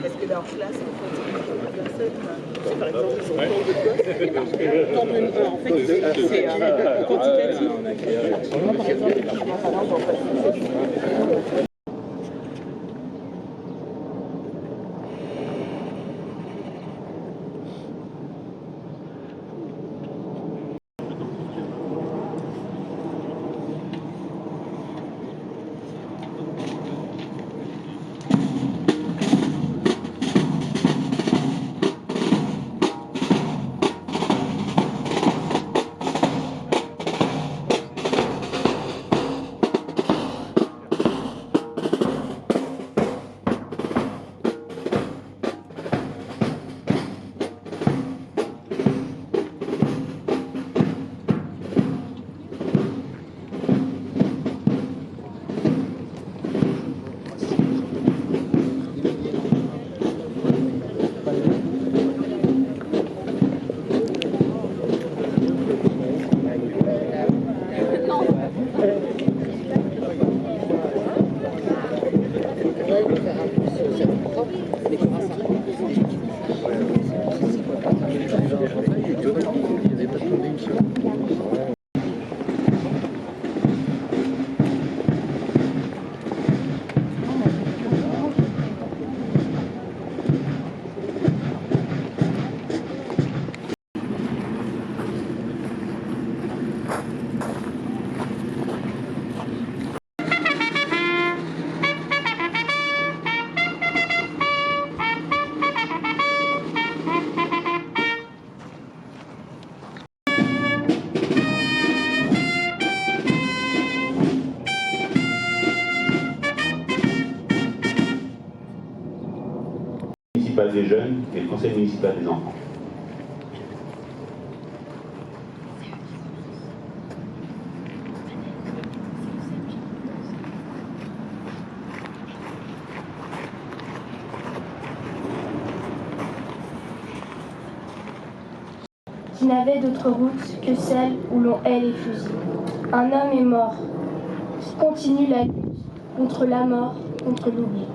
Est-ce que leur classe par exemple, ils ont tant de gosses en fait, c'est quantitatif. Moi, par exemple, des jeunes et le conseil municipal des enfants. Qui n'avait d'autre route que celle où l'on hait les fusils. Un homme est mort, qui continue la lutte contre la mort, contre l'oubli.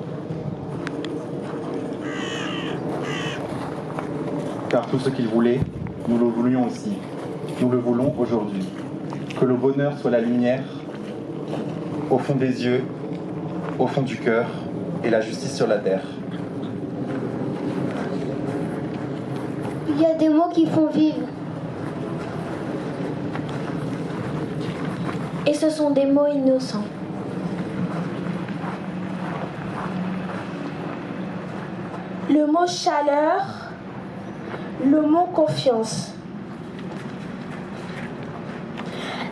Car tout ce qu'il voulait, nous le voulions aussi. Nous le voulons aujourd'hui. Que le bonheur soit la lumière au fond des yeux, au fond du cœur, et la justice sur la terre. Il y a des mots qui font vivre. Et ce sont des mots innocents. Le mot chaleur, le mot confiance.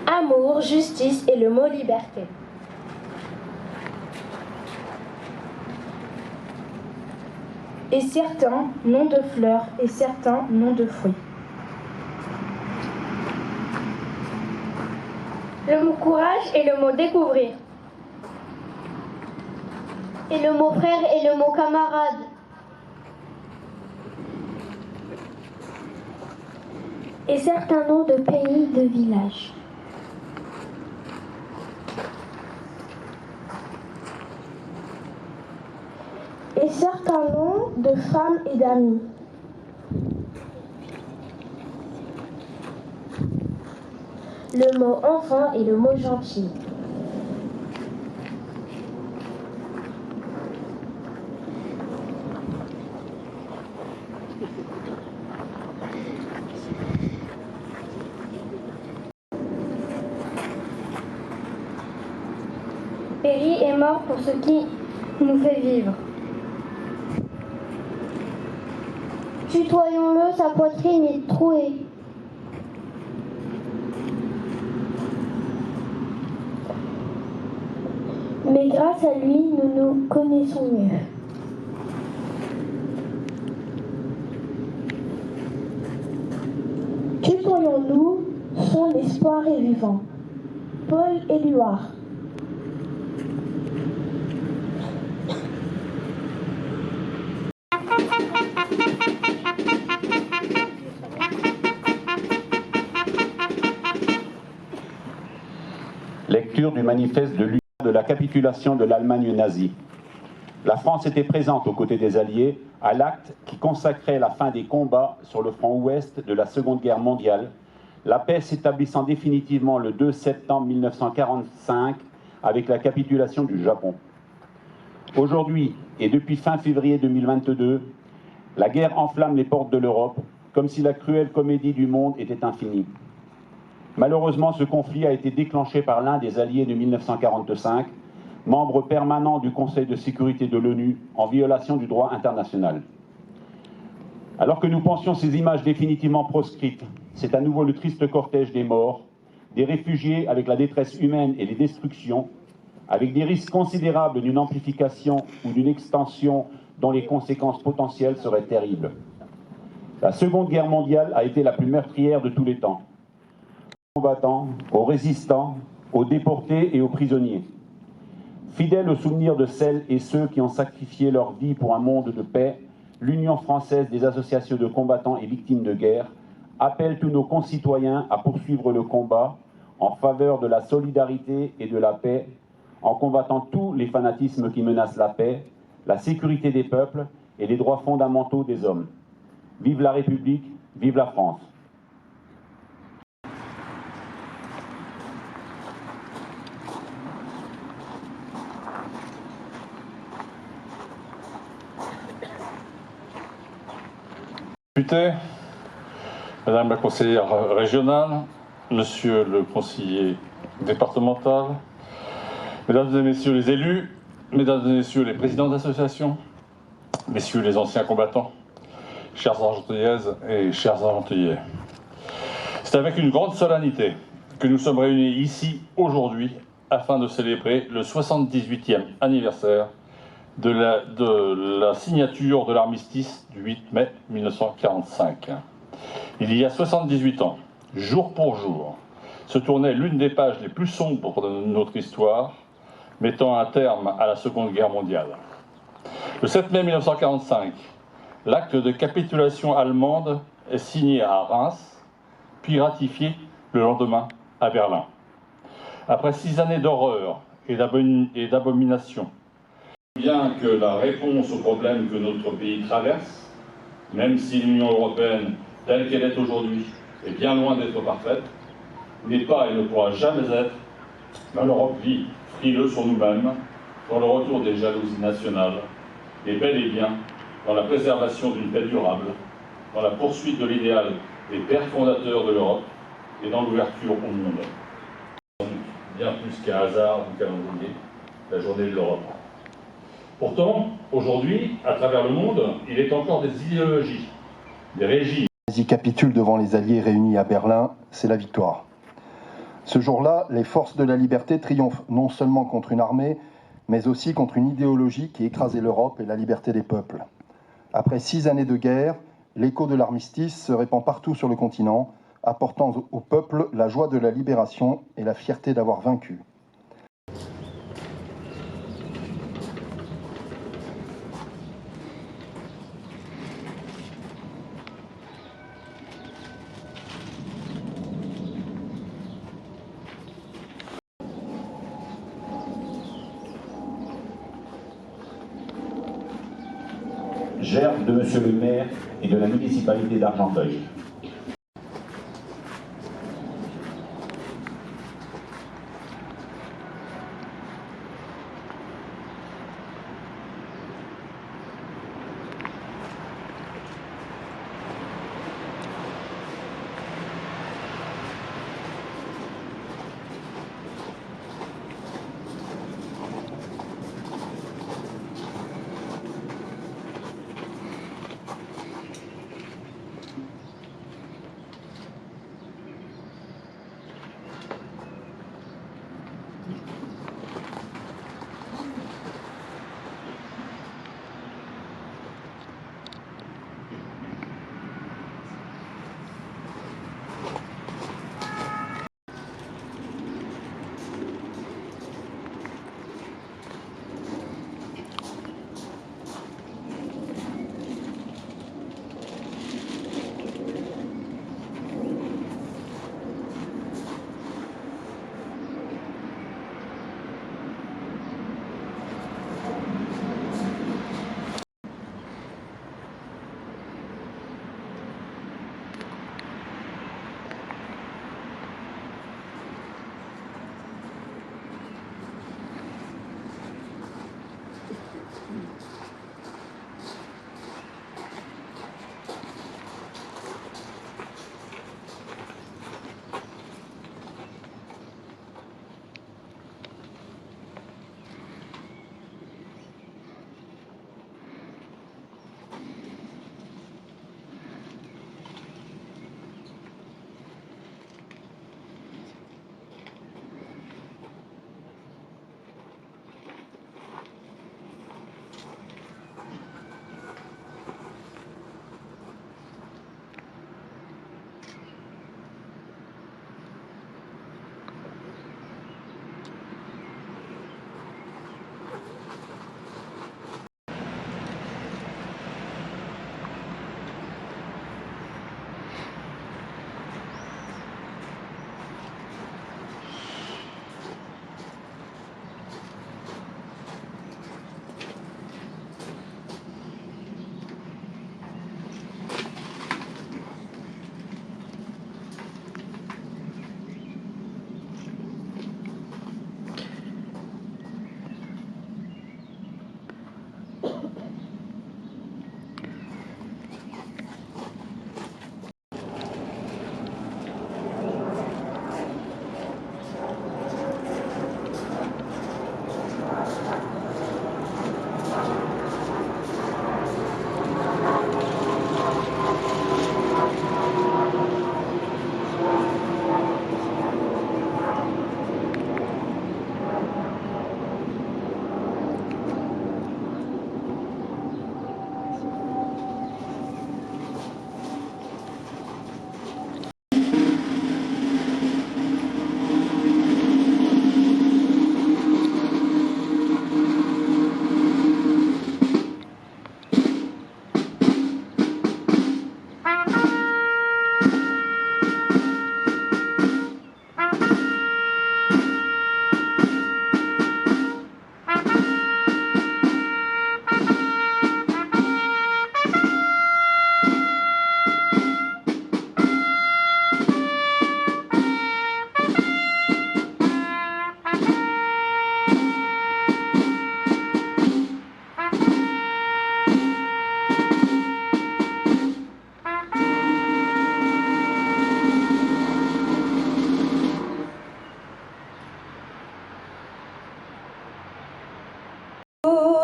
Amour, justice et le mot liberté. Et certains noms de fleurs et certains noms de fruits. Le mot courage et le mot découvrir. Et le mot frère et le mot camarade. Et certains noms de pays, de villages. Et certains noms de femmes et d'amis. Le mot enfant et le mot gentil. Péri est mort pour ce qui nous fait vivre. Tutoyons-le, sa poitrine est trouée. Mais grâce à lui, nous nous connaissons mieux. Tutoyons-nous, son espoir est vivant. Paul Éluard. Lecture du du manifeste de lutte de la capitulation de l'Allemagne nazie. La France était présente aux côtés des Alliés à l'acte qui consacrait la fin des combats sur le front ouest de la Seconde Guerre mondiale, la paix s'établissant définitivement le 2 septembre 1945 avec la capitulation du Japon. Aujourd'hui, et depuis fin février 2022, la guerre enflamme les portes de l'Europe, comme si la cruelle comédie du monde était infinie. Malheureusement, ce conflit a été déclenché par l'un des alliés de 1945, membre permanent du Conseil de sécurité de l'ONU, en violation du droit international. Alors que nous pensions ces images définitivement proscrites, c'est à nouveau le triste cortège des morts, des réfugiés avec la détresse humaine et les destructions, avec des risques considérables d'une amplification ou d'une extension dont les conséquences potentielles seraient terribles. La Seconde Guerre mondiale a été la plus meurtrière de tous les temps. Aux combattants, aux résistants, aux déportés et aux prisonniers. Fidèle au souvenir de celles et ceux qui ont sacrifié leur vie pour un monde de paix, l'Union française des associations de combattants et victimes de guerre appelle tous nos concitoyens à poursuivre le combat en faveur de la solidarité et de la paix, en combattant tous les fanatismes qui menacent la paix, la sécurité des peuples et les droits fondamentaux des hommes. Vive la République, vive la France. Députés, Madame la conseillère régionale, Monsieur le conseiller départemental, Mesdames et Messieurs les élus, Mesdames et Messieurs les présidents d'associations, Messieurs les anciens combattants, chères Argentillaises et chers Argentillais. C'est avec une grande solennité que nous sommes réunis ici aujourd'hui afin de célébrer le 78e anniversaire de la signature de l'armistice du 8 mai 1945. Il y a 78 ans, jour pour jour, se tournait l'une des pages les plus sombres de notre histoire, mettant un terme à la Seconde Guerre mondiale. Le 7 mai 1945, l'acte de capitulation allemande est signé à Reims, puis ratifié le lendemain à Berlin. Après 6 années d'horreur et d'abomination, bien que la réponse aux problèmes que notre pays traverse, même si l'Union européenne, telle qu'elle est aujourd'hui, est bien loin d'être parfaite, n'est pas et ne pourra jamais être dans l'Europe vie, frileux sur nous-mêmes, dans le retour des jalousies nationales, et bel et bien dans la préservation d'une paix durable, dans la poursuite de l'idéal des pères fondateurs de l'Europe et dans l'ouverture au monde. Bien plus qu'un hasard du calendrier, la journée de l'Europe. Pourtant, aujourd'hui, à travers le monde, il est encore des idéologies, des régimes. Ils capitulent devant les Alliés réunis à Berlin, c'est la victoire. Ce jour-là, les forces de la liberté triomphent non seulement contre une armée, mais aussi contre une idéologie qui écrasait l'Europe et la liberté des peuples. Après 6 années de guerre, l'écho de l'armistice se répand partout sur le continent, apportant au peuple la joie de la libération et la fierté d'avoir vaincu. Gerbe de Monsieur le maire et de la municipalité d'Argenteuil.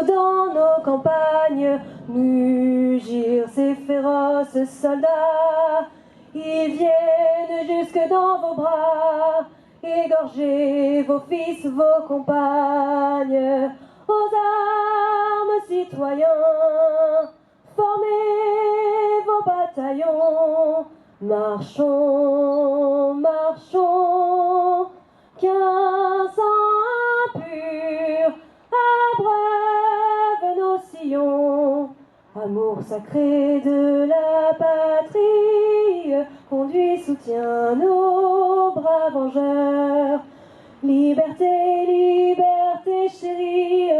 dans nos campagnes, mugir ces féroces soldats. Ils viennent jusque dans vos bras, égorger vos fils, vos compagnes. Aux armes, citoyens, formez vos bataillons. Marchons, marchons, qu'un sang impur abreuve nos sillons. Amour sacré de la patrie, conduit, soutient nos braves vengeurs. Liberté, liberté chérie,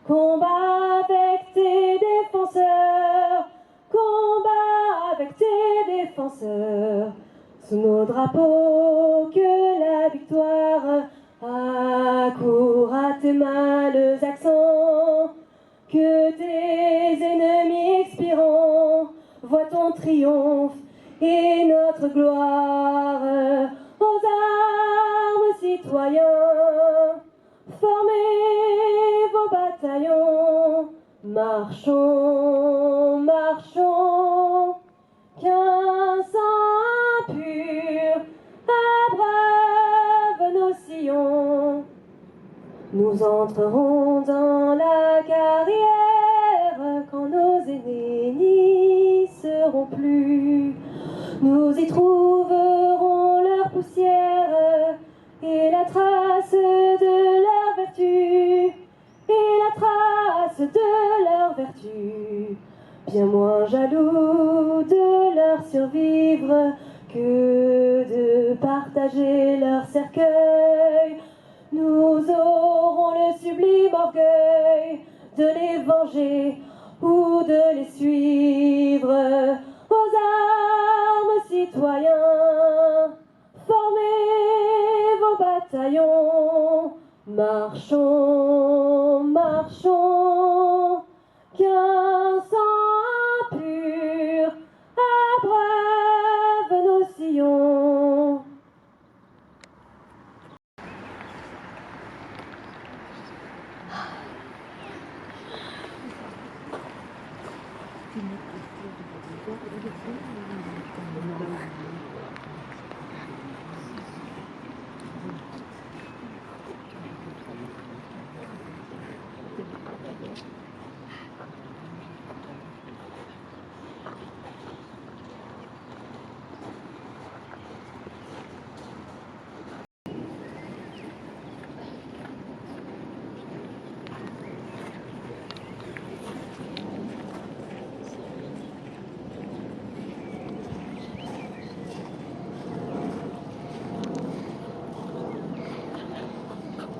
combat avec tes défenseurs, combat avec tes défenseurs. Sous nos drapeaux, que la victoire accourt à tes mâles accents. Que tes ennemis expirant voient ton triomphe et notre gloire. Aux armes, citoyens, formez vos bataillons. Marchons, marchons, qu'un sang impur abreuve nos sillons. Nous entrerons dans la carrière quand nos aînés n'y seront plus. Nous y trouverons leur poussière et la trace de leur vertu, et la trace de leur vertu. Bien moins jaloux de leur survivre que de partager leur cercueil. Nous aurons le sublime orgueil de les venger ou de les suivre. Aux armes, citoyens, formez vos bataillons. Marchons, marchons, qu'un sang impur abreuve nos sillons.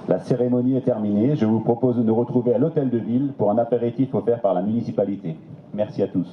La cérémonie est terminée. Je vous propose de nous retrouver à l'hôtel de ville pour un apéritif offert par la municipalité. Merci à tous.